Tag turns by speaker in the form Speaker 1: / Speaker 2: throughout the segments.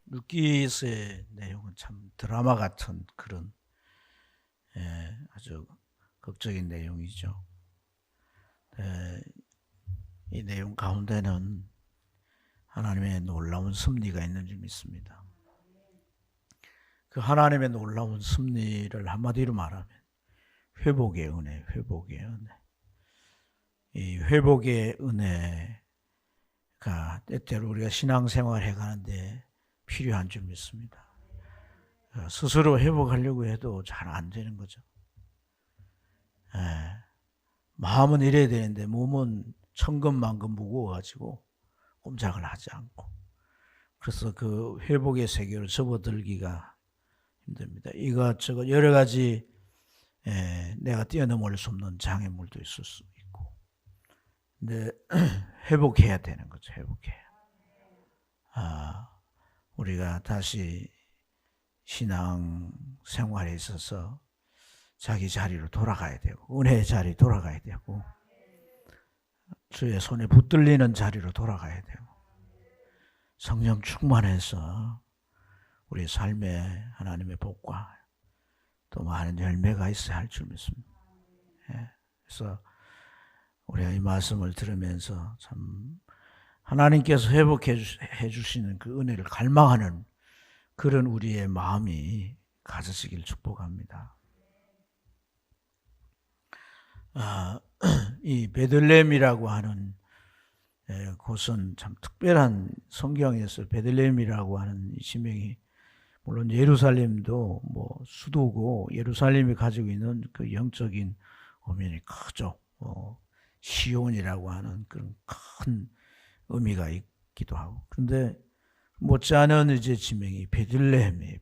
Speaker 1: 룻기서의 내용은 참 드라마 같은 그런 아주 극적인 내용이죠. 이 내용 가운데는 하나님의 놀라운 섭리가 있는 줄 믿습니다. 그 하나님의 놀라운 섭리를 한마디로 말하면 회복의 은혜, 회복의 은혜. 이 회복의 은혜가 때때로 우리가 신앙생활 해가는데 필요한 줄 믿습니다. 스스로 회복하려고 해도 잘 안 되는 거죠. 마음은 이래야 되는데 몸은 천근만근 무거워가지고 꼼짝을 하지 않고, 그래서 그 회복의 세계로 접어들기가 힘듭니다. 이것저것 여러 가지 내가 뛰어넘을 수 없는 장애물도 있을 수 있고, 근데 회복해야 되는 거죠. 회복해야. 우리가 다시 신앙 생활에 있어서 자기 자리로 돌아가야 되고, 은혜의 자리 돌아가야 되고, 주의 손에 붙들리는 자리로 돌아가야 되고, 성령 충만해서 우리 삶에 하나님의 복과 또 많은 열매가 있어야 할 줄 믿습니다. 그래서 우리가 이 말씀을 들으면서 참 하나님께서 회복해 주시는 그 은혜를 갈망하는 그런 우리의 마음이 가져지길 축복합니다. 이 베들레헴이라고 하는 곳은 참 특별한, 성경에서 베들레헴이라고 하는 이 지명이, 물론 예루살렘도 뭐 수도고 예루살렘이 가지고 있는 그 영적인 의미는 크죠. 시온이라고 하는 그런 큰 의미가 있기도 하고, 그런데 못지않은 이제 지명이 베들레헴이에요.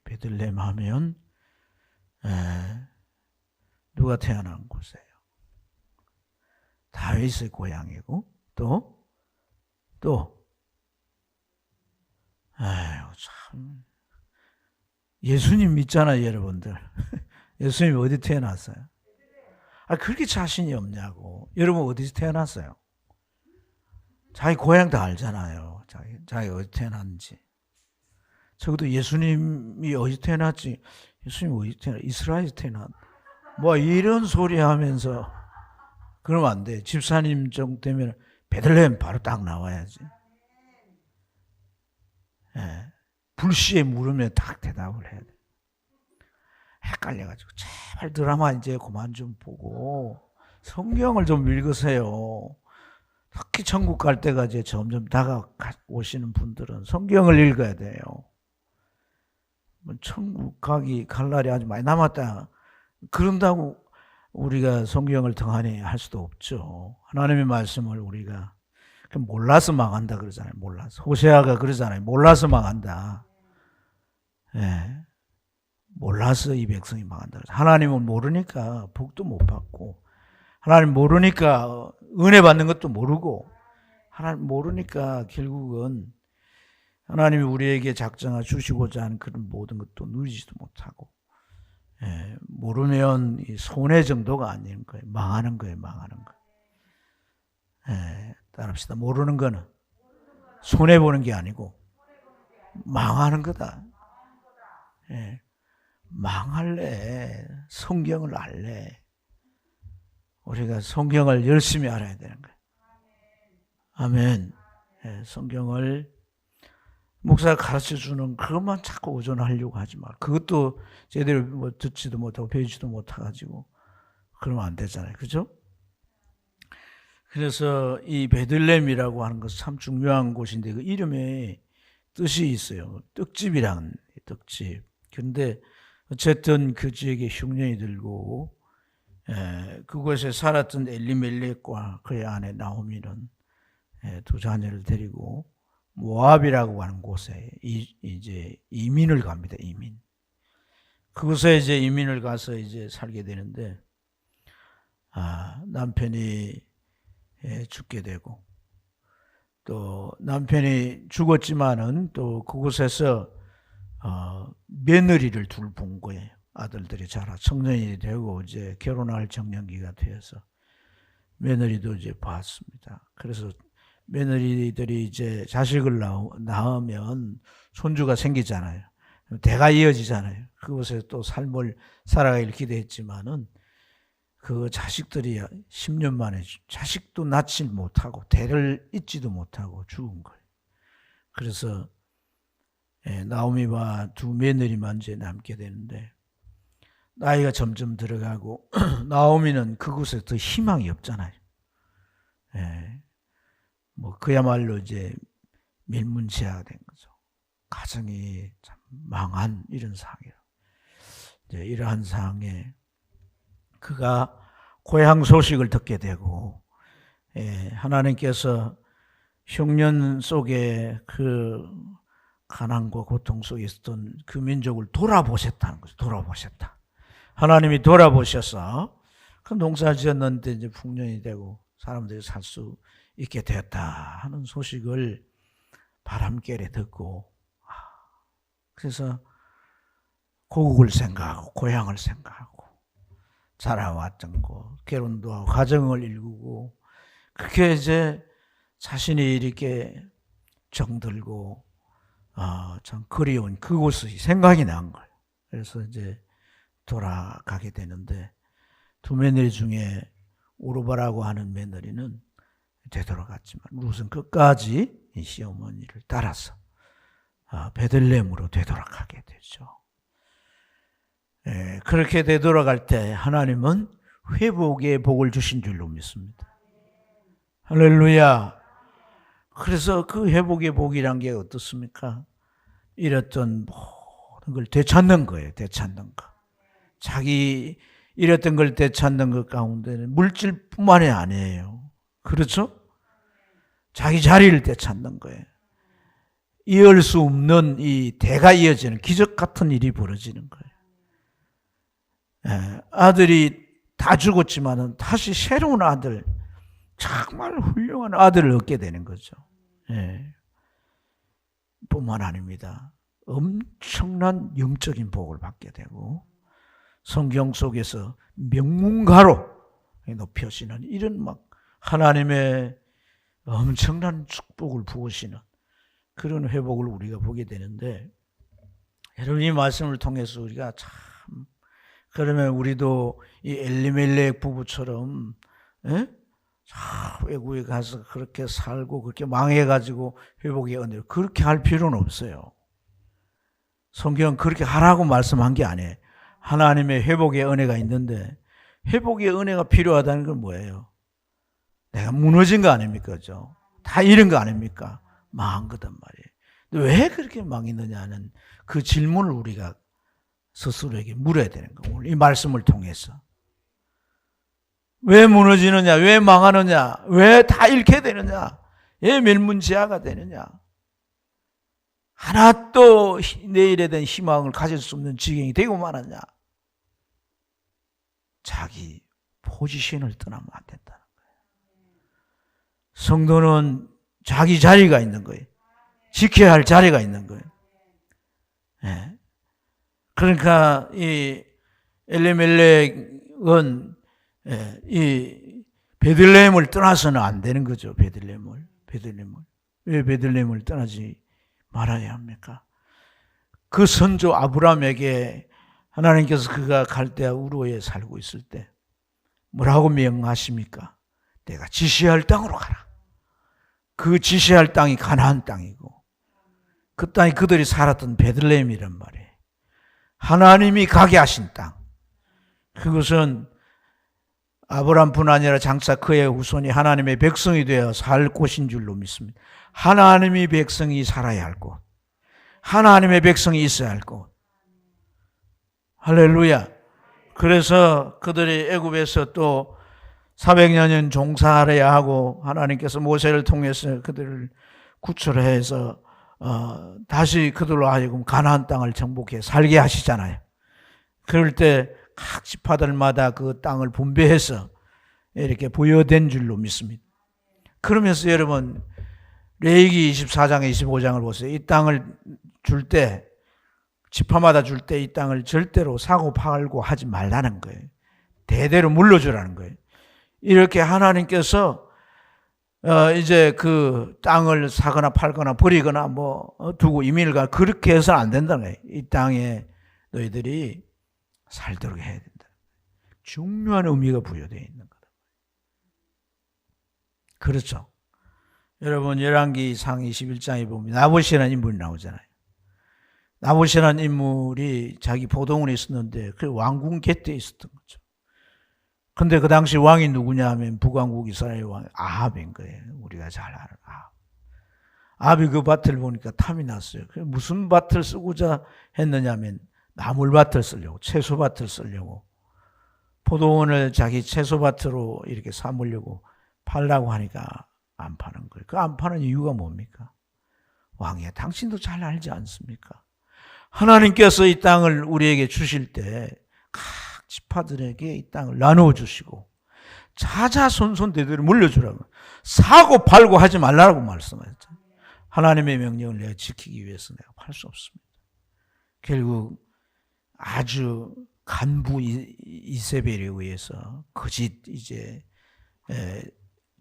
Speaker 1: 베들레헴 하면 누가 태어난 곳이에요? 다윗의 고향이고, 또 아유 참, 예수님 믿잖아요, 여러분들. 예수님이 어디 태어났어요? 그렇게 자신이 없냐고. 여러분 어디서 태어났어요? 자기 고향 다 알잖아요. 자기 어디 태어났는지. 적어도 예수님이 어디 태어났지, 예수님이 어디 태어났, 이스라엘에서 태어났, 뭐 이런 소리 하면서 그러면 안 돼. 집사님 정도 되면 베들레헴 바로 딱 나와야지. 불시에 물으면 딱 대답을 해야 돼. 헷갈려가지고 제발 드라마 이제 그만 좀 보고 성경을 좀 읽으세요. 특히 천국 갈 때가 이제 점점 다가오시는 분들은 성경을 읽어야 돼요. 천국 갈 날이 아주 많이 남았다 그런다고 우리가 성경을 등한히 할 수도 없죠. 하나님의 말씀을 우리가 몰라서 망한다 그러잖아요. 몰라서. 호세아가 그러잖아요. 몰라서 망한다. 몰라서 이 백성이 망한다. 하나님은 모르니까 복도 못 받고, 하나님 모르니까 은혜 받는 것도 모르고, 하나님 모르니까 결국은 하나님이 우리에게 작정하 주시고자 하는 그런 모든 것도 누리지도 못하고, 모르면 손해 정도가 아닌 거예요. 망하는 거예요. 따라합시다. 모르는 거는 손해 보는 게 아니고 망하는 거다. 망할래, 성경을 알래. 우리가 성경을 열심히 알아야 되는 거예요. 아멘. 성경을 목사가 가르쳐주는 그것만 자꾸 의존하려고 하지 마. 그것도 제대로 뭐 듣지도 못하고 배우지도 못해가지고 그러면 안 되잖아요. 그죠? 그래서 이 베들레헴이라고 하는 것은 참 중요한 곳인데, 그 이름에 뜻이 있어요. 떡집이라는 떡집. 그런데 어쨌든 그 지역에 흉년이 들고, 그곳에 살았던 엘리멜렉과 그의 아내 나오미는 두 자녀를 데리고 모압이라고 하는 곳에 이제 이민을 갑니다. 이민. 그곳에 이제 이민을 가서 이제 살게 되는데, 남편이 죽게 되고, 또 남편이 죽었지만은 또 그곳에서 며느리를 둘 본 거예요. 아들들이 자라 청년이 되고 이제 결혼할 정년기가 되어서 며느리도 이제 봤습니다. 그래서 며느리들이 이제 자식을 낳으면 손주가 생기잖아요. 대가 이어지잖아요. 그곳에 또 삶을 살아가길 기대했지만은 그 자식들이 10년 만에 자식도 낳지 못하고 대를 잇지도 못하고 죽은 거예요. 그래서 나오미와 두 며느리만 이제 남게 되는데 나이가 점점 들어가고 나오미는 그곳에 더 희망이 없잖아요. 뭐 그야말로 이제 밀문지화가 된 거죠. 가정이 참 망한 이런 상황이에요. 이제 이러한 상황에 그가 고향 소식을 듣게 되고 하나님께서 흉년 속에 그 가난과 고통 속에 있었던 그 민족을 돌아보셨다는 거죠. 돌아보셨다. 하나님이 돌아보셔서 그 농사 지었는데 이제 풍년이 되고 사람들이 살 수 있게 되었다 하는 소식을 바람결에 듣고 그래서 고국을 생각하고 고향을 생각하고 자라왔던 거 결혼도 하고 가정을 이루고 그렇게 이제 자신이 이렇게 정들고 참 그리운 그곳이 생각이 난 거예요. 그래서 이제 돌아가게 되는데 두 며느리 중에 오르바라고 하는 며느리는 되돌아갔지만 룻은 끝까지 이 시어머니를 따라서 베들레헴으로 되돌아가게 되죠. 그렇게 되돌아갈 때 하나님은 회복의 복을 주신 줄로 믿습니다. 할렐루야. 그래서 그 회복의 복이란 게 어떻습니까? 잃었던 모든 걸 되찾는 거예요. 되찾는 거. 자기 잃었던 걸 되찾는 것 가운데는 물질뿐만이 아니에요. 그렇죠? 자기 자리를 되찾는 거예요. 이을 수 없는 이 대가 이어지는 기적 같은 일이 벌어지는 거예요. 아들이 다 죽었지만은 다시 새로운 아들, 정말 훌륭한 아들을 얻게 되는 거죠. 뿐만 아닙니다. 엄청난 영적인 복을 받게 되고 성경 속에서 명문가로 높여지는 이런 막 하나님의 엄청난 축복을 부으시는 그런 회복을 우리가 보게 되는데 여러분 이 말씀을 통해서 우리가 참 그러면 우리도 이 엘리멜렉 부부처럼 외국에 가서 그렇게 살고 그렇게 망해가지고 회복의 은혜를 그렇게 할 필요는 없어요. 성경은 그렇게 하라고 말씀한 게 아니에요. 하나님의 회복의 은혜가 있는데 회복의 은혜가 필요하다는 건 뭐예요? 내가 무너진 거 아닙니까? 그죠? 다 잃은 거 아닙니까? 망한 거단 말이에요. 왜 그렇게 망했느냐는 그 질문을 우리가 스스로에게 물어야 되는 거예요. 이 말씀을 통해서. 왜 무너지느냐? 왜 망하느냐? 왜 다 잃게 되느냐? 왜 멸문지하가 되느냐? 하나도 내일에 대한 희망을 가질 수 없는 지경이 되고 말았냐? 자기 포지션을 떠나면 안 된다는 거예요. 성도는 자기 자리가 있는 거예요. 지켜야 할 자리가 있는 거예요. 그러니까 이 엘리멜렉은 이 베들레헴을 떠나서는 안 되는 거죠. 베들레헴을. 왜 베들레헴을 떠나지 말아야 합니까? 그 선조 아브라함에게 하나님께서 그가 갈대아 우르에 살고 있을 때 뭐라고 명하십니까? 내가 지시할 땅으로 가라. 그 지시할 땅이 가나안 땅이고 그 땅이 그들이 살았던 베들레헴이란 말이에요. 하나님이 가게 하신 땅. 그것은 아브라함뿐 아니라 장차 그의 후손이 하나님의 백성이 되어 살 곳인 줄로 믿습니다. 하나님의 백성이 살아야 할 곳. 하나님의 백성이 있어야 할 곳. 할렐루야. 그래서 그들이 애굽에서 또 400년 종살아야 하고 하나님께서 모세를 통해서 그들을 구출해서 다시 그들로 하여금 가나안 땅을 정복해 살게 하시잖아요. 그럴 때 각 지파들마다 그 땅을 분배해서 이렇게 부여된 줄로 믿습니다. 그러면서 여러분 레위기 24장 25장을 보세요. 이 땅을 줄 때 지파마다 줄 때 이 땅을 절대로 사고 팔고 하지 말라는 거예요. 대대로 물려주라는 거예요. 이렇게 하나님께서 이제 그 땅을 사거나 팔거나 버리거나 두고 이민을 가 그렇게 해서는 안 된다는 거예요. 이 땅에 너희들이 살도록 해야 된다. 중요한 의미가 부여되어 있는 거다. 그렇죠. 여러분 열왕기상 21장에 보면 나봇이라는 인물이 나오잖아요. 나봇이라는 인물이 자기 포도원에 있었는데 그 왕궁 곁에 있었던 거죠. 근데 그 당시 왕이 누구냐 하면 북왕국 이스라엘 왕 아합인 거예요. 우리가 잘 아는 아합. 아합이 그 밭을 보니까 탐이 났어요. 무슨 밭을 쓰고자 했느냐 하면 나물밭을 쓰려고, 채소밭을 쓰려고, 포도원을 자기 채소밭으로 이렇게 삼으려고 팔라고 하니까 안 파는 거예요. 그 안 파는 이유가 뭡니까? 왕이야, 당신도 잘 알지 않습니까? 하나님께서 이 땅을 우리에게 주실 때 각 지파들에게 이 땅을 나누어 주시고 자자손손 대대로 물려주라고, 사고 팔고 하지 말라고 말씀하셨죠. 하나님의 명령을 내가 지키기 위해서 내가 팔 수 없습니다. 결국 아주 간부 이세벨에 의해서 거짓 이제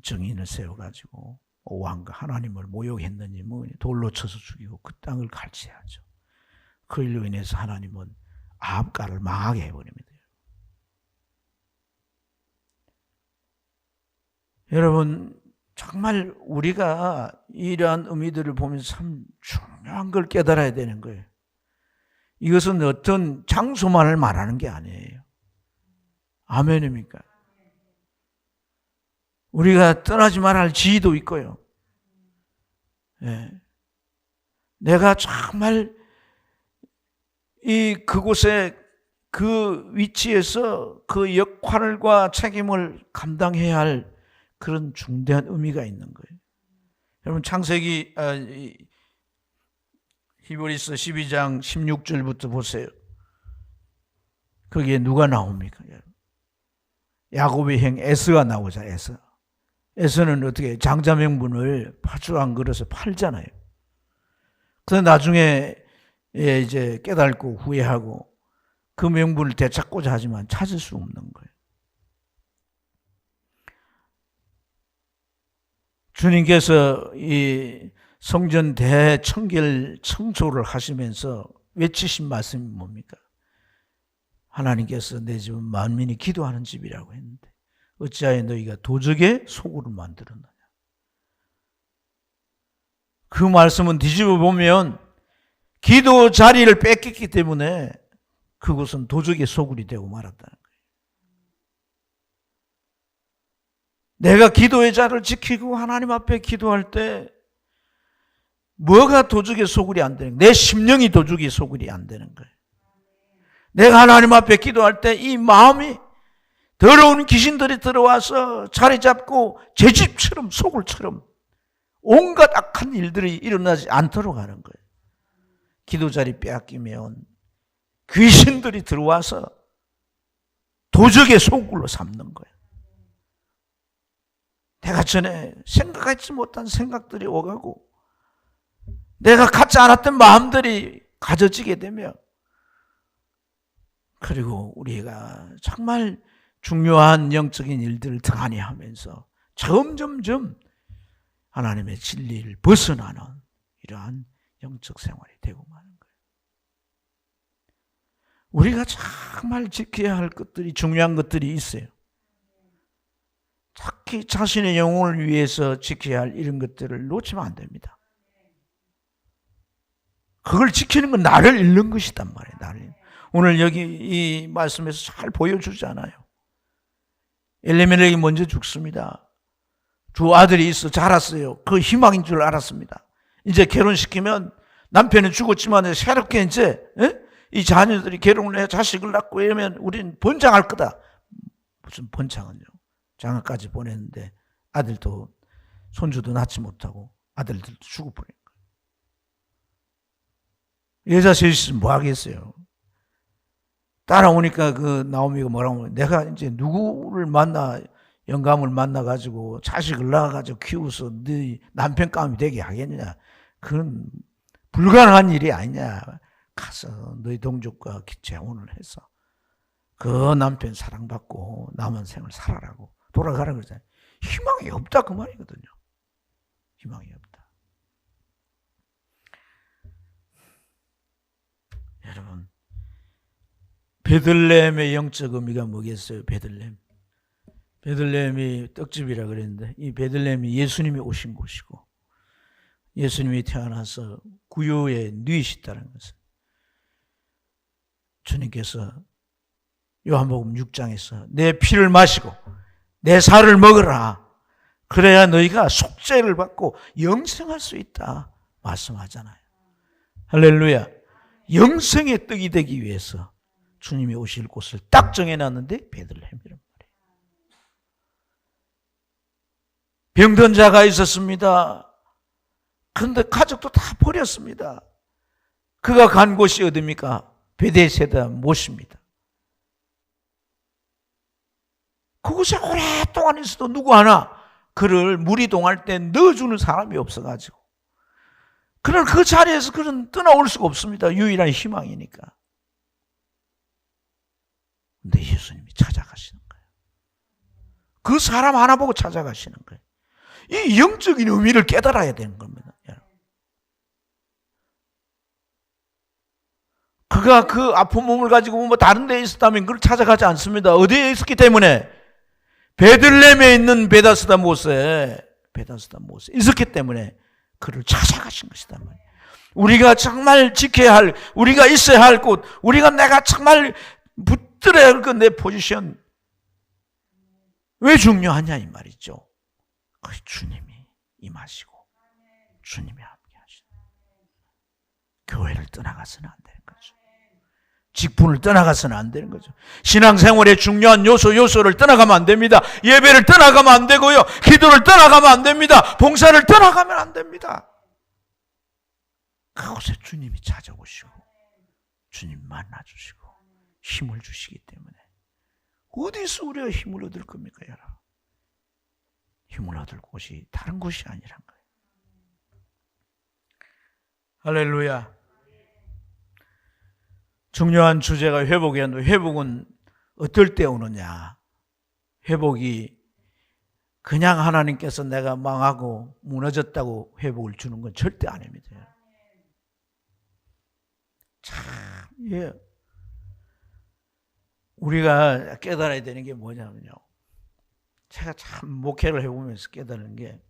Speaker 1: 정인을 세워가지고 왕과 하나님을 모욕했느니 돌로 쳐서 죽이고 그 땅을 갈취하죠. 그 일로 인해서 하나님은 아합가를 망하게 해버립니다. 여러분 정말 우리가 이러한 의미들을 보면서 참 중요한 걸 깨달아야 되는 거예요. 이것은 어떤 장소만을 말하는 게 아니에요. 아멘입니까? 우리가 떠나지 말아야 할 지위도 있고요. 네. 내가 정말 그곳에 그 위치에서 그 역할과 책임을 감당해야 할 그런 중대한 의미가 있는 거예요. 여러분 창세기 히브리서 12장 16절부터 보세요. 거기에 누가 나옵니까? 야곱의 형 에서가 나오자. 에서는 어떻게 장자 명분을 파주한 그릇에 팔잖아요. 그래서 나중에 이제 깨닫고 후회하고 그 명분을 되찾고자 하지만 찾을 수 없는 거예요. 주님께서 이 성전 대청결 청소를 하시면서 외치신 말씀이 뭡니까? 하나님께서 내 집은 만민이 기도하는 집이라고 했는데 어찌하여 너희가 도적의 소굴을 만들었느냐. 그 말씀은 뒤집어 보면 기도 자리를 뺏겼기 때문에 그곳은 도적의 소굴이 되고 말았다는 거예요. 내가 기도의 자를 지키고 하나님 앞에 기도할 때 뭐가 도적의 소굴이 안 되는 거예요? 내 심령이 도적의 소굴이 안 되는 거예요. 내가 하나님 앞에 기도할 때 이 마음이 더러운 귀신들이 들어와서 자리 잡고 제 집처럼 소굴처럼 온갖 악한 일들이 일어나지 않도록 하는 거예요. 기도 자리 빼앗기면 귀신들이 들어와서 도적의 소굴로 삼는 거예요. 내가 전에 생각하지 못한 생각들이 오가고 내가 갖지 않았던 마음들이 가져지게 되며 그리고 우리가 정말 중요한 영적인 일들을 등한히 하면서 점점점 하나님의 진리를 벗어나는 이러한 영적 생활이 되고 마는 거예요. 우리가 정말 지켜야 할 것들이 중요한 것들이 있어요. 특히 자신의 영혼을 위해서 지켜야 할 이런 것들을 놓치면 안 됩니다. 그걸 지키는 건 나를 잃는 것이단 말이에요. 나를. 오늘 여기 이 말씀에서 잘 보여주잖아요. 엘리멜렉이 먼저 죽습니다. 두 아들이 있어 자랐어요. 그 희망인 줄 알았습니다. 이제 결혼시키면 남편은 죽었지만 새롭게 이제 이 자녀들이 결혼을 해 자식을 낳고 이러면 우리는 번창할 거다. 무슨 번창은요. 장가까지 보냈는데 아들도 손주도 낳지 못하고 아들들도 죽어버린 거예요. 여자 셋이 뭐 하겠어요. 따라오니까 그 나오미가 뭐라고 하면 내가 이제 누구를 만나 영감을 만나가지고 자식을 낳아가지고 키워서 네 남편감이 되게 하겠냐. 그건 불가능한 일이 아니냐. 가서 너희 동족과 재혼을 해서 그 남편 사랑받고 남은 생을 살아라고 돌아가라 그러잖아요. 희망이 없다 그 말이거든요. 희망이 없다. 여러분, 베들레헴의 영적 의미가 뭐겠어요? 베들레헴이 떡집이라 그랬는데 이 베들레헴이 예수님이 오신 곳이고 예수님이 태어나서 구유에 누이셨다는 것은 주님께서 요한복음 6장에서 내 피를 마시고 내 살을 먹으라. 그래야 너희가 속죄를 받고 영생할 수 있다 말씀하잖아요. 할렐루야. 영생의 떡이 되기 위해서 주님이 오실 곳을 딱 정해놨는데 베들레헴이란 말이에요. 병든 자가 있었습니다. 그런데 가족도 다 버렸습니다. 그가 간 곳이 어디입니까? 베데스다 못입니다. 그곳에 오랫동안 있어도 누구 하나 그를 물이 동할 때 넣어주는 사람이 없어가지고 그는 그 자리에서 그는 떠나올 수가 없습니다. 유일한 희망이니까. 근데 예수님이 찾아가시는 거예요. 그 사람 하나 보고 찾아가시는 거예요. 이 영적인 의미를 깨달아야 되는 겁니다. 그가 그 아픈 몸을 가지고 뭐 다른 데에 있었다면 그걸 찾아가지 않습니다. 어디에 있었기 때문에? 베들레헴에 있는 베다스다 못에 있었기 때문에 그를 찾아가신 것이다. 우리가 정말 지켜야 할, 우리가 있어야 할 곳, 내가 정말 붙들어야 할 그 내 포지션 왜 중요하냐 이 말이죠. 그 주님이 임하시고 주님이 함께 하시고 교회를 떠나가서는 안 되는 거죠. 직분을 떠나가서는 안 되는 거죠. 신앙생활의 중요한 요소를 떠나가면 안 됩니다. 예배를 떠나가면 안 되고요. 기도를 떠나가면 안 됩니다. 봉사를 떠나가면 안 됩니다. 그곳에 주님이 찾아오시고 주님 만나주시고 힘을 주시기 때문에 어디서 우리가 힘을 얻을 겁니까? 여러분? 힘을 얻을 곳이 다른 곳이 아니란 거예요. 할렐루야. 중요한 주제가 회복이었는데 회복은 어떨 때 오느냐. 회복이 그냥 하나님께서 내가 망하고 무너졌다고 회복을 주는 건 절대 아닙니다. 참, 예. 우리가 깨달아야 되는 게 뭐냐면요. 제가 참 목회를 해보면서 깨달은 게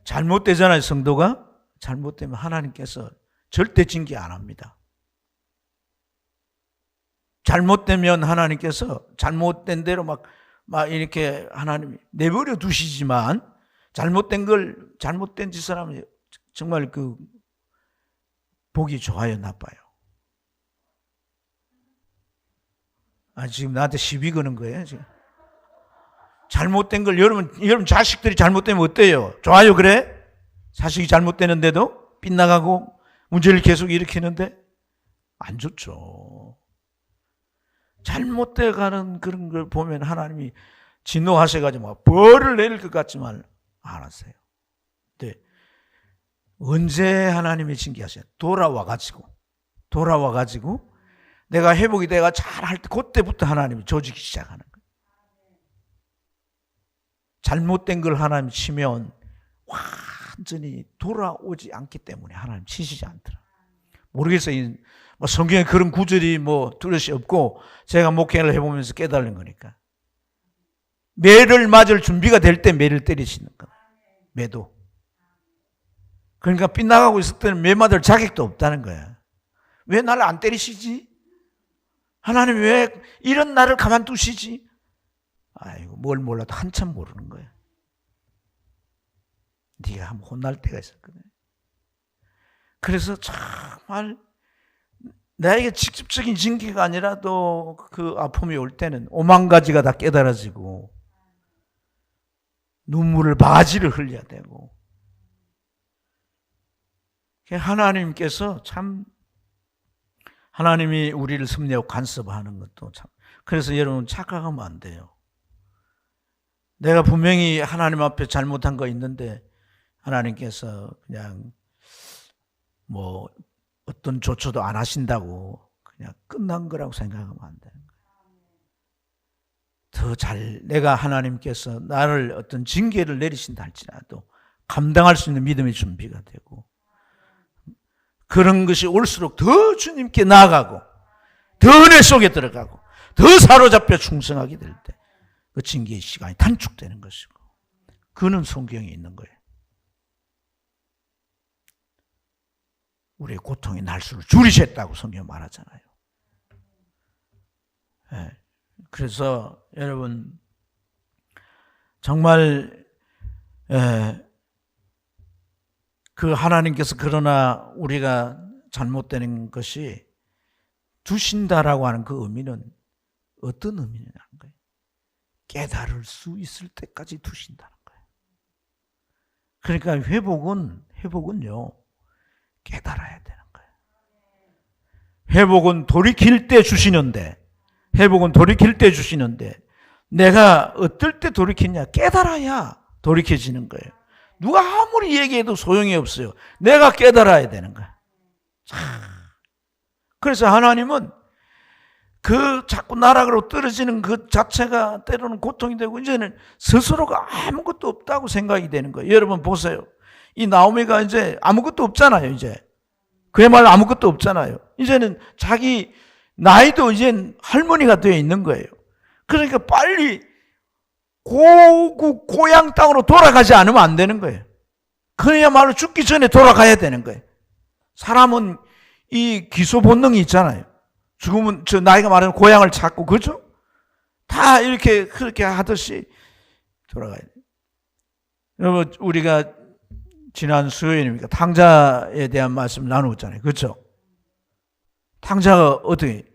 Speaker 1: 잘못되잖아요. 성도가 잘못되면 하나님께서 절대 징계 안 합니다. 잘못되면 하나님께서 잘못된 대로 막 이렇게 하나님이 내버려 두시지만 잘못된 짓을 하면 정말 그 보기 좋아요, 나빠요? 지금 나한테 시비 거는 거예요, 지금. 잘못된 걸 여러분 자식들이 잘못되면 어때요? 좋아요, 그래? 자식이 잘못되는데도 빗나가고 문제를 계속 일으키는데 안 좋죠. 잘못돼 가는 그런 걸 보면 하나님이 진노하셔가지고 막 벌을 내릴 것 같지만 안 하세요. 근데 언제 하나님이 징계하세요? 돌아와가지고 내가 회복이 내가 잘할 때 그때부터 하나님이 조지기 시작하는 거예요. 잘못된 걸 하나님 치면 완전히 돌아오지 않기 때문에 하나님 치시지 않더라. 모르겠어요. 성경에 그런 구절이 뚜렷이 없고 제가 목회를 해보면서 깨달은 거니까. 매를 맞을 준비가 될 때 매를 때리시는 거예요. 매도. 그러니까 빗나가고 있을 때는 매 맞을 자격도 없다는 거야. 왜 나를 안 때리시지? 하나님 왜 이런 나를 가만두시지? 아이고, 뭘 몰라도 한참 모르는 거야. 네가 한번 혼날 때가 있었거든. 그래서 정말 나에게 직접적인 징계가 아니라도 그 아픔이 올 때는 오만 가지가 다 깨달아지고 눈물을 바가지를 흘려야 되고 하나님께서 참 하나님이 우리를 섭리하고 간섭하는 것도 참 그래서 여러분 착각하면 안 돼요. 내가 분명히 하나님 앞에 잘못한 거 있는데 하나님께서 그냥 어떤 조처도 안 하신다고 그냥 끝난 거라고 생각하면 안 되는 거예요. 내가 하나님께서 나를 어떤 징계를 내리신다 할지라도 감당할 수 있는 믿음의 준비가 되고, 그런 것이 올수록 더 주님께 나아가고 더 은혜 속에 들어가고 더 사로잡혀 충성하게 될 때 그 징계의 시간이 단축되는 것이고, 그는 성경에 있는 거예요. 우리의 고통의 날수를 줄이셨다고 성경 말하잖아요. 네. 그래서 여러분 정말 그 하나님께서 그러나 우리가 잘못되는 것이 두신다라고 하는 그 의미는 어떤 의미냐는 거예요. 깨달을 수 있을 때까지 두신다는 거예요. 그러니까 회복은요 깨달아야 되는 거예요. 회복은 돌이킬 때 주시는데, 내가 어떨 때 돌이키냐? 깨달아야 돌이켜지는 거예요. 누가 아무리 얘기해도 소용이 없어요. 내가 깨달아야 되는 거예요. 그래서 하나님은 그 자꾸 나락으로 떨어지는 그 자체가 때로는 고통이 되고, 이제는 스스로가 아무것도 없다고 생각이 되는 거예요. 여러분 보세요. 이 나오미가 이제 아무것도 없잖아요. 이제 그야말로 아무것도 없잖아요. 이제는 자기 나이도 이제 할머니가 되어 있는 거예요. 그러니까 빨리 고향 땅으로 돌아가지 않으면 안 되는 거예요. 그야말로 죽기 전에 돌아가야 되는 거예요. 사람은 이 기소 본능이 있잖아요. 죽으면 저 나이가 많으면 고향을 찾고, 그죠? 다 이렇게 그렇게 하듯이 돌아가야 돼요. 여러분 우리가 지난 수요일입니까? 탕자에 대한 말씀 나누었잖아요. 그렇죠? 탕자가 어떻게?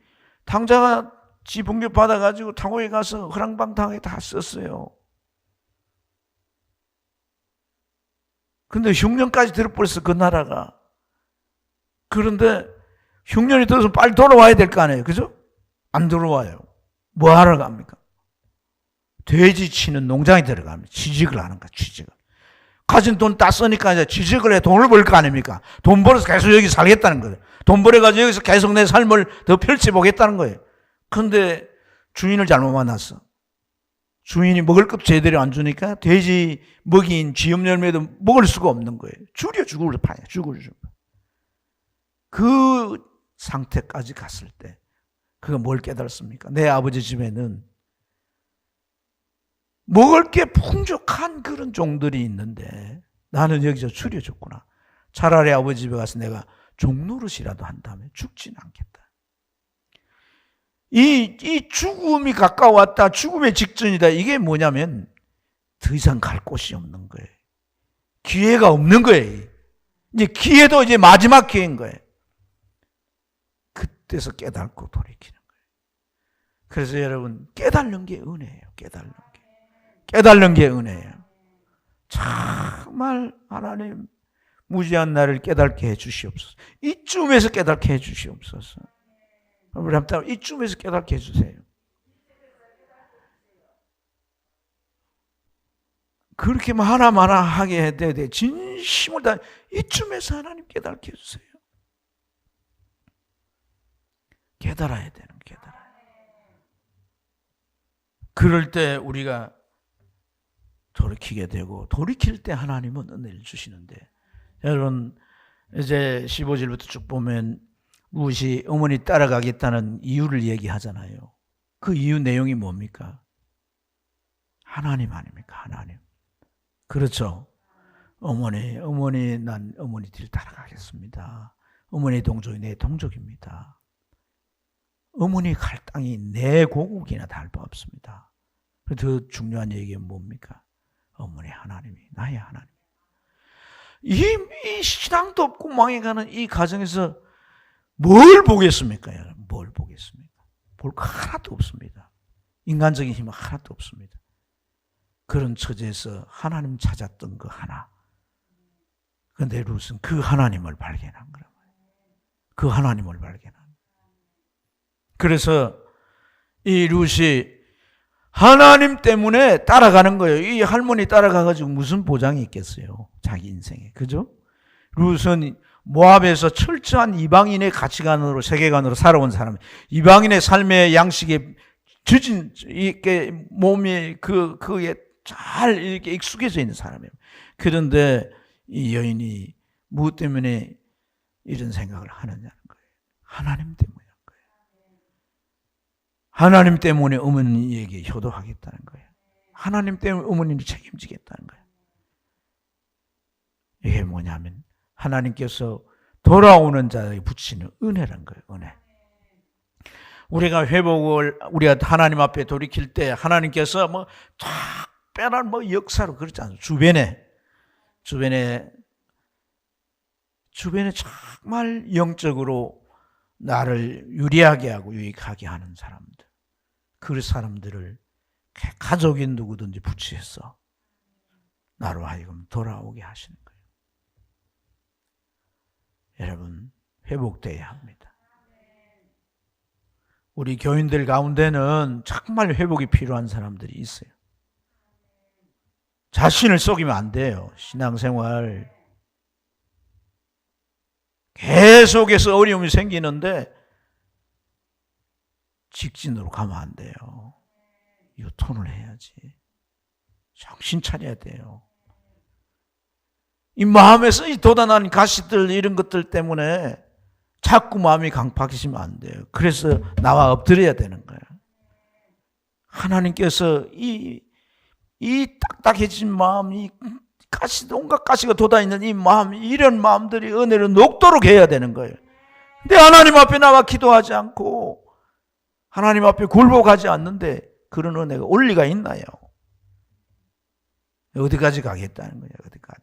Speaker 1: 탕자가 지붕교 받아가지고 타고에 가서 허랑방탕하게 다 썼어요. 근데 흉년까지 들어버렸어, 그 나라가. 그런데 흉년이 들어서 빨리 돌아와야 될 거 아니에요. 그죠? 안 들어와요. 뭐 하러 갑니까? 돼지 치는 농장에 들어가면 취직을 하는 거야, 취직을. 가진 돈 다 쓰니까 이제 취직을 해 돈을 벌 거 아닙니까? 돈 벌어서 계속 여기 살겠다는 거예요. 돈 벌어가지고 여기서 계속 내 삶을 더 펼쳐보겠다는 거예요. 그런데 주인을 잘못 만났어. 주인이 먹을 것도 제대로 안 주니까 돼지 먹인 쥐염 열매도 먹을 수가 없는 거예요. 줄여 죽을 파야, 죽을 줄. 그 상태까지 갔을 때 그가 뭘 깨달았습니까? 내 아버지 집에는 먹을 게 풍족한 그런 종들이 있는데 나는 여기서 줄여줬구나. 차라리 아버지 집에 가서 내가 종노릇이라도 한다면 죽지는 않겠다. 이 죽음이 가까웠다, 죽음의 직전이다. 이게 뭐냐면 더 이상 갈 곳이 없는 거예요. 기회가 없는 거예요. 이제 기회도 이제 마지막 기회인 거예요. 그때서 깨닫고 돌이키는 거예요. 그래서 여러분 깨닫는 게 은혜예요. 깨닫는 게 은혜예요. 정말 하나님 무지한 나를 깨닫게 해 주시옵소서. 이쯤에서 깨닫게 해 주시옵소서. 우리 한번 이쯤에서 깨닫게 해 주세요. 그렇게만 하나마나 하게 해야 돼. 진심을 다 이쯤에서 하나님 깨닫게 해 주세요. 깨달아야 되는, 깨달아야. 그럴 때 우리가 돌이키게 되고, 돌이킬 때 하나님은 은혜를 주시는데, 여러분 이제 15절부터 쭉 보면 룻이 어머니 따라가겠다는 이유를 얘기하잖아요. 그 이유 내용이 뭡니까? 하나님 아닙니까? 하나님. 그렇죠. 어머니 난 어머니 뒤를 따라가겠습니다. 어머니 동족이 내 동족입니다. 어머니 갈 땅이 내 고국이나 다를 바 없습니다. 더 중요한 얘기는 뭡니까? 어머니 하나님이 나의 하나님. 이 신앙도 없고 망해가는 이 가정에서 뭘 보겠습니까? 여러분? 뭘 보겠습니까? 볼 거 하나도 없습니다. 인간적인 힘은 하나도 없습니다. 그런 처지에서 하나님 찾았던 그 하나. 그런데 룻은 그 하나님을 발견한 거란 말이에요. 그 하나님을 발견한. 그래서 이 룻이 하나님 때문에 따라가는 거예요. 이 할머니 따라가가지고 무슨 보장이 있겠어요? 자기 인생에. 그죠? 룻은 모압에서 철저한 이방인의 가치관으로, 세계관으로 살아온 사람, 이방인의 삶의 양식에 젖은, 이렇게 몸이 그에 잘 이렇게 익숙해져 있는 사람이에요. 그런데 이 여인이 무엇 때문에 이런 생각을 하느냐는 거예요. 하나님 때문인 거예요. 하나님 때문에 어머니에게 효도하겠다는 거예요. 하나님 때문에 어머니를 책임지겠다는 거예요. 이게 뭐냐면 하나님께서 돌아오는 자에게 붙이는 은혜란 거예요. 은혜. 우리가 회복을 우리가 하나님 앞에 돌이킬 때 하나님께서 뭐 특별한 뭐 역사로 그렇지 않아요. 주변에 정말 영적으로 나를 유리하게 하고 유익하게 하는 사람들, 그 사람들을 가족인 누구든지 붙여서 나로 하여금 돌아오게 하시는 거예요. 여러분, 회복돼야 합니다. 우리 교인들 가운데는 정말 회복이 필요한 사람들이 있어요. 자신을 속이면 안 돼요. 신앙생활 계속해서 어려움이 생기는데 직진으로 가면 안 돼요. 유턴을 해야지. 정신 차려야 돼요. 이 마음에서 이 돋아나는 가시들 이런 것들 때문에 자꾸 마음이 강팍해지면 안 돼요. 그래서 나와 엎드려야 되는 거예요. 하나님께서 이 딱딱해진 마음, 이 가시, 온갖 가시가 돋아있는 이 마음, 이런 마음들이 은혜를 녹도록 해야 되는 거예요. 근데 하나님 앞에 나와 기도하지 않고 하나님 앞에 굴복하지 않는데 그런 은혜가 올 리가 있나요? 어디까지 가겠다는 거예요? 어디까지?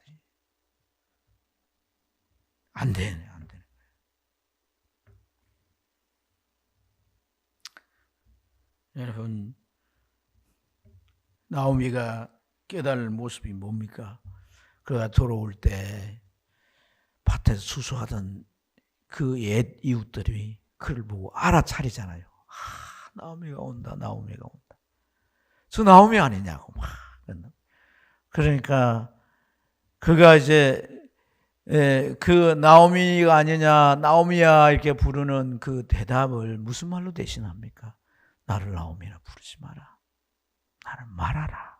Speaker 1: 안 되네, 안 되네. 여러분, 나오미가 깨달을 모습이 뭡니까? 그가 돌아올 때 밭에서 수수하던 그 옛 이웃들이 그를 보고 알아차리잖아요. 나오미가 온다, 나오미가 온다. 저 나오미 아니냐고 막. 그러니까 그가 이제 그 나오미가 아니냐, 나오미야 이렇게 부르는 그 대답을 무슨 말로 대신합니까? 나를 나오미라 부르지 마라. 나를 마라라.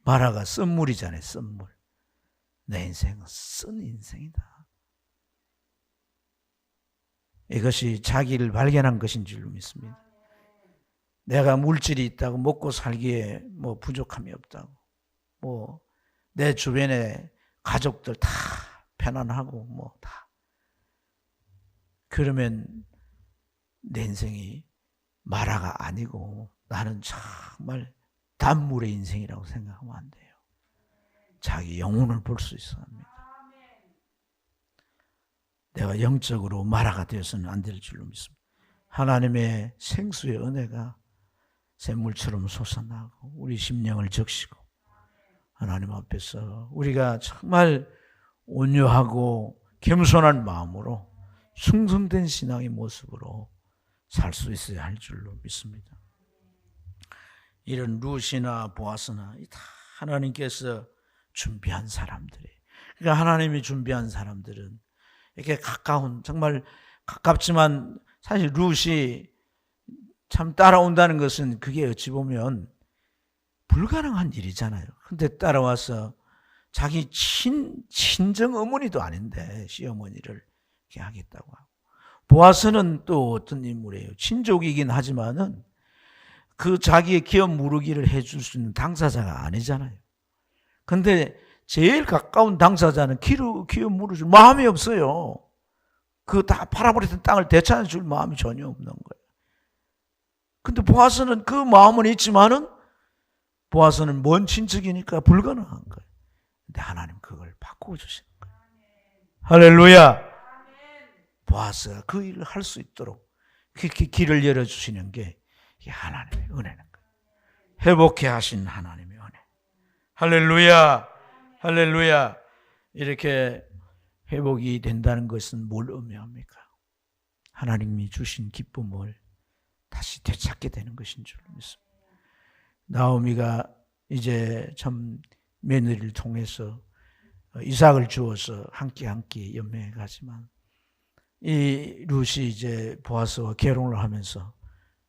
Speaker 1: 마라가 쓴물이잖아요. 쓴물. 내 인생은 쓴 인생이다. 이것이 자기를 발견한 것인 줄로 믿습니다. 내가 물질이 있다고 먹고 살기에 뭐 부족함이 없다고, 뭐 내 주변에 가족들 다 편안하고 뭐 다, 그러면 내 인생이 마라가 아니고 나는 정말 단물의 인생이라고 생각하면 안 돼요. 자기 영혼을 볼 수 있어야 합니다. 내가 영적으로 마라가 되어서는 안 될 줄로 믿습니다. 하나님의 생수의 은혜가 샘물처럼 솟아나고 우리 심령을 적시고 하나님 앞에서 우리가 정말 온유하고 겸손한 마음으로 충성된 신앙의 모습으로 살 수 있어야 할 줄로 믿습니다. 이런 룻이나 보아스나 다 하나님께서 준비한 사람들이, 그러니까 하나님이 준비한 사람들은 이렇게 가까운, 정말 가깝지만 사실 룻이 참 따라온다는 것은 그게 어찌 보면 불가능한 일이잖아요. 근데 따라와서 자기 친정 어머니도 아닌데 시어머니를 이렇게 하겠다고 하고, 보아스는 또 어떤 인물이에요? 친족이긴 하지만은 그 자기의 기업 무르기를 해줄 수 있는 당사자가 아니잖아요. 근데 제일 가까운 당사자는 기업 무르줄 마음이 없어요. 그 다 팔아버렸던 땅을 되찾아 줄 마음이 전혀 없는 거예요. 근데 보아스는 그 마음은 있지만은 보아스는 먼 친척이니까 불가능한 거예요. 근데 하나님 그걸 바꾸어 주시는 거예요. 할렐루야. 보아스가 그 일을 할 수 있도록 그렇게 길을 열어주시는 게 이게 하나님의 은혜는 거예요. 회복해 하신 하나님의 은혜. 할렐루야. 할렐루야. 이렇게 회복이 된다는 것은 뭘 의미합니까? 하나님이 주신 기쁨을 다시 되찾게 되는 것인 줄 믿습니다. 나오미가 이제 참 며느리를 통해서 이삭을 주어서 함께 연명해 가지만 이 룻이 이제 보아스와 결혼을 하면서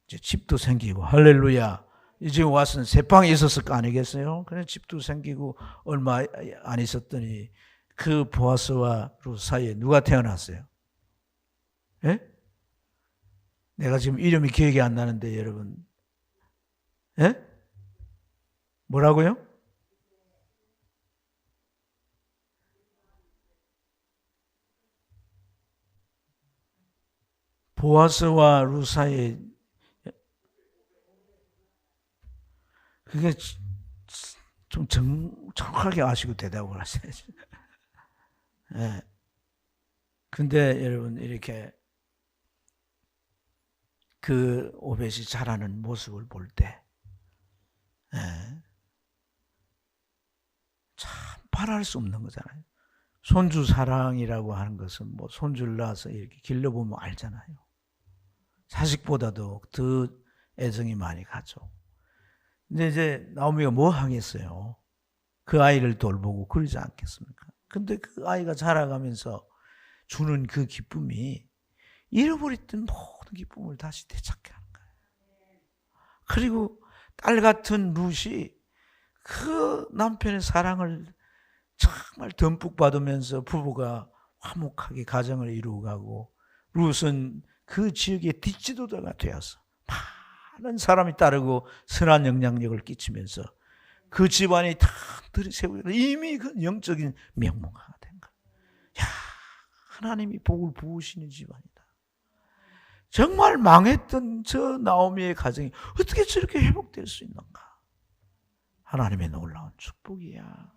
Speaker 1: 이제 집도 생기고 할렐루야 지금 와서는 새 방에 있었을 거 아니겠어요? 그냥 집도 생기고 얼마 안 있었더니 그 보아스와 룻 사이에 누가 태어났어요? 예? 내가 지금 이름이 기억이 안 나는데 여러분, 예? 뭐라고요? 보아스와 룻 사이에, 그게 좀 정확하게 아시고 대답을 하셔야죠. 예. 근데 여러분, 이렇게 그 오벳이 자라는 모습을 볼 때, 예. 참 바랄 수 없는 거잖아요. 손주 사랑이라고 하는 것은 뭐 손주를 낳아서 이렇게 길러보면 알잖아요. 자식보다도 더 애정이 많이 가죠. 근데 이제 나오미가 뭐 하겠어요? 그 아이를 돌보고 그러지 않겠습니까? 근데 그 아이가 자라가면서 주는 그 기쁨이 잃어버렸던 모든 기쁨을 다시 되찾게 하는 거예요. 그리고 딸 같은 룻이 그 남편의 사랑을 정말 듬뿍 받으면서 부부가 화목하게 가정을 이루어가고, 룻은 그 지역의 뒷지도자가 되어서 많은 사람이 따르고 선한 영향력을 끼치면서 그 집안이 다 들이세우고 이미 그 영적인 명문가가 된 거예요. 야, 하나님이 복을 부으시는 집안이다. 정말 망했던 저 나오미의 가정이 어떻게 저렇게 회복될 수 있는가? 하나님의 놀라운 축복이야.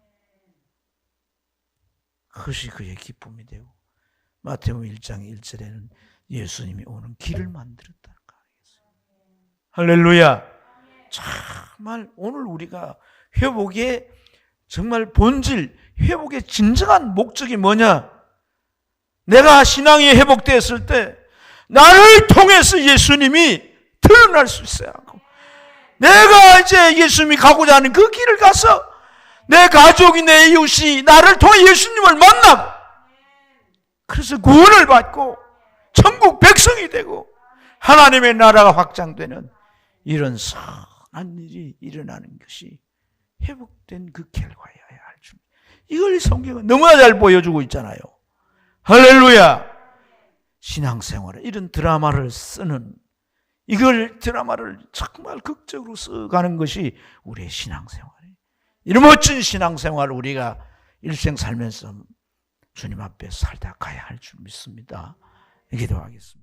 Speaker 1: 그것이 그의 기쁨이 되고, 마태복음 1장 1절에는 예수님이 오는 길을 만들었다는 거 아니겠어요? 할렐루야. 정말 오늘 우리가 회복의 정말 본질, 회복의 진정한 목적이 뭐냐? 내가 신앙이 회복되었을 때 나를 통해서 예수님이 드러날 수 있어야 하고, 내가 이제 예수님이 가고자 하는 그 길을 가서 내 가족이, 내 이웃이 나를 통해 예수님을 만나고, 그래서 구원을 받고 천국 백성이 되고 하나님의 나라가 확장되는 이런 선한 일이 일어나는 것이 회복된 그 결과여야 할 줄, 이걸 성경은 너무나 잘 보여주고 있잖아요. 할렐루야. 신앙생활에 이런 드라마를 쓰는, 이걸 드라마를 정말 극적으로 써가는 것이 우리의 신앙생활이에요. 이런 멋진 신앙생활을 우리가 일생 살면서 주님 앞에 살다 가야 할 줄 믿습니다. 기도하겠습니다.